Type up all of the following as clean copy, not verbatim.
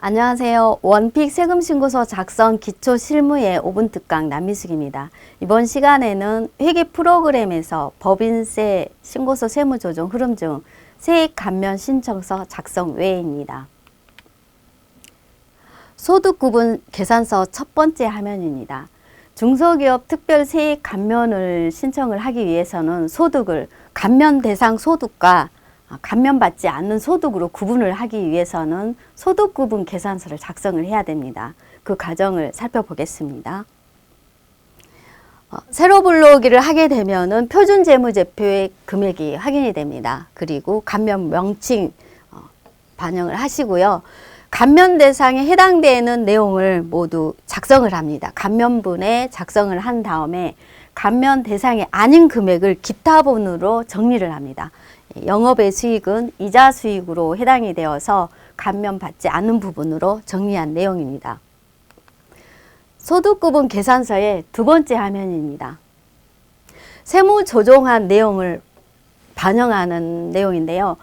안녕하세요. 원픽 세금신고서 작성 기초 실무의 5분 특강 남미숙입니다. 이번 시간에는 회계 프로그램에서 법인세, 신고서 세무조정 흐름 중 세액 감면 신청서 작성 외입니다. 소득구분 계산서 첫 번째 화면입니다. 중소기업 특별 세액 감면을 신청을 하기 위해서는 소득을 감면 대상 소득과 감면받지 않는 소득으로 구분을 하기 위해서는 소득구분 계산서를 작성을 해야 됩니다. 그 과정을 살펴보겠습니다. 세로 불러오기를 하게 되면은 표준재무제표의 금액이 확인이 됩니다. 그리고 감면 명칭 반영을 하시고요. 감면 대상에 해당되는 내용을 모두 작성을 합니다. 감면분에 작성을 한 다음에 감면 대상이 아닌 금액을 기타분으로 정리를 합니다. 영업의 수익은 이자 수익으로 해당이 되어서 감면받지 않는 부분으로 정리한 내용입니다. 소득구분 계산서의 두 번째 화면입니다. 세무 조정한 내용을 반영하는 내용인데요.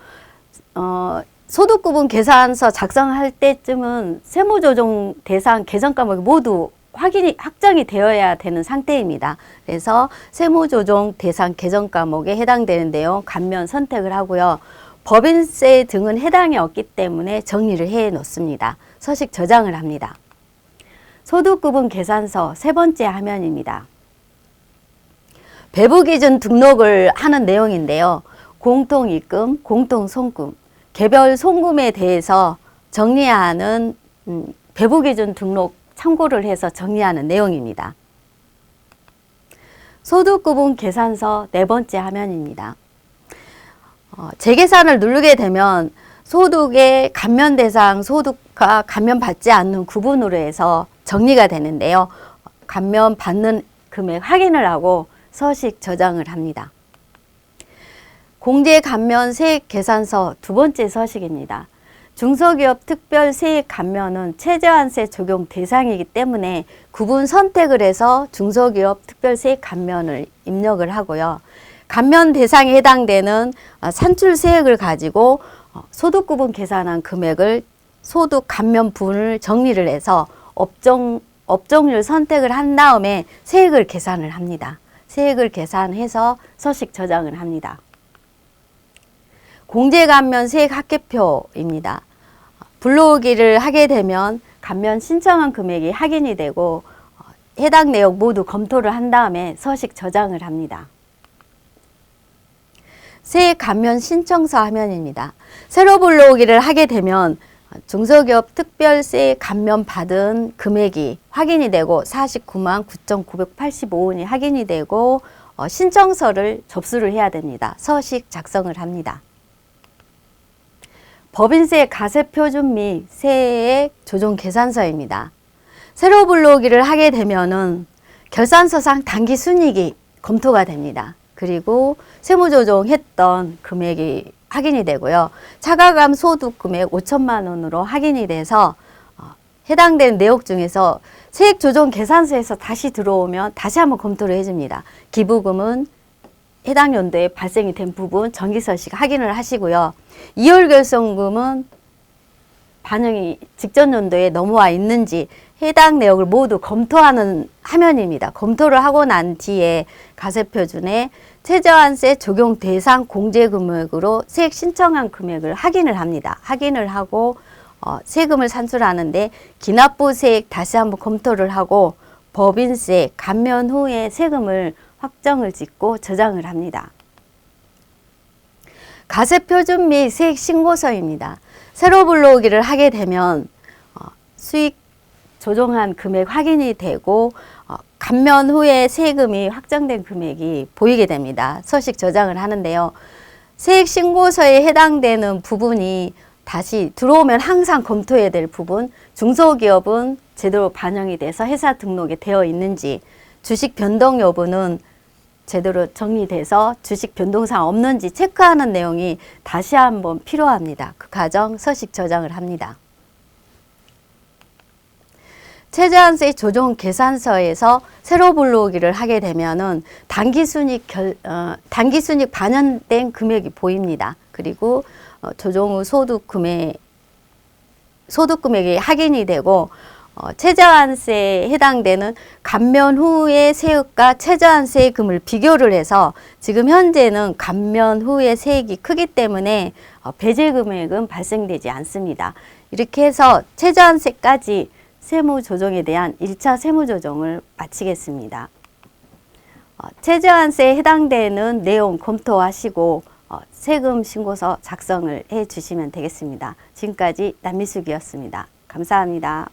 소득구분 계산서 작성할 때쯤은 세무조정 대상 계정 과목이 모두 확정이 되어야 되는 상태입니다. 그래서 세무조정 대상 계정 과목에 해당되는 내용 감면 선택을 하고요. 법인세 등은 해당이 없기 때문에 정리를 해 놓습니다. 서식 저장을 합니다. 소득구분 계산서 세 번째 화면입니다. 배부기준 등록을 하는 내용인데요. 공통입금, 공통송금, 개별 송금에 대해서 정리하는 배부기준 등록 참고를 해서 정리하는 내용입니다. 소득구분 계산서 네 번째 화면입니다. 재계산을 누르게 되면 소득의 감면 대상 소득과 감면받지 않는 구분으로 해서 정리가 되는데요. 감면받는 금액 확인을 하고 서식 저장을 합니다. 공제 감면 세액 계산서 두 번째 서식입니다. 중소기업 특별 세액 감면은 최저한세 적용 대상이기 때문에 구분 선택을 해서 중소기업 특별 세액 감면을 입력을 하고요. 감면 대상에 해당되는 산출 세액을 가지고 소득구분 계산한 금액을 소득 감면분을 정리를 해서 업종률 선택을 한 다음에 세액을 계산을 합니다. 세액을 계산해서 서식 저장을 합니다. 공제감면 세액 합계표입니다. 불러오기를 하게 되면 감면 신청한 금액이 확인이 되고 해당 내용 모두 검토를 한 다음에 서식 저장을 합니다. 세액 감면 신청서 화면입니다. 새로 불러오기를 하게 되면 중소기업 특별세 감면 받은 금액이 확인이 되고 49만 9,985원이 확인이 되고 신청서를 접수를 해야 됩니다. 서식 작성을 합니다. 법인세 가세표준 및 세액 조정 계산서입니다. 새로 불러오기를 하게 되면은 결산서상 당기순이익이 검토가 됩니다. 그리고 세무조정했던 금액이 확인이 되고요. 차가감 소득금액 5천만 원으로 확인이 돼서 해당되는 내역 중에서 세액조정 계산서에서 다시 들어오면 다시 한번 검토를 해줍니다. 기부금은 해당 연도에 발생이 된 부분 정기서식 확인을 하시고요. 이월결손금은 반영이 직전 연도에 넘어와 있는지 해당 내역을 모두 검토하는 화면입니다. 검토를 하고 난 뒤에 가세표준에 최저한세 적용 대상 공제금액으로 세액 신청한 금액을 확인을 합니다. 확인을 하고 세금을 산출하는데 기납부 세액 다시 한번 검토를 하고 법인세 감면 후에 세금을 확정을 짓고 저장을 합니다. 가세표준 및 세액 신고서입니다. 새로 불러오기를 하게 되면 수익 조정한 금액 확인이 되고 감면 후에 세금이 확정된 금액이 보이게 됩니다. 서식 저장을 하는데요. 세액 신고서에 해당되는 부분이 다시 들어오면 항상 검토해야 될 부분, 중소기업은 제대로 반영이 돼서 회사 등록에 되어 있는지, 주식 변동 여부는 제대로 정리돼서 주식 변동사항 없는지 체크하는 내용이 다시 한번 필요합니다. 그 과정 서식 저장을 합니다. 최저한세 조정 계산서에서 새로 불러오기를 하게 되면은 단기순이익 반영된 금액이 보입니다. 그리고 조정 후 소득 금액 소득금액이 확인이 되고 최저한세에 해당되는 감면 후의 세액과 최저한세금을 비교를 해서 지금 현재는 감면 후의 세액이 크기 때문에 배제 금액은 발생되지 않습니다. 이렇게 해서 최저한세까지 세무조정에 대한 1차 세무조정을 마치겠습니다. 최저한세에 해당되는 내용 검토하시고 세금 신고서 작성을 해 주시면 되겠습니다. 지금까지 남미숙이었습니다. 감사합니다.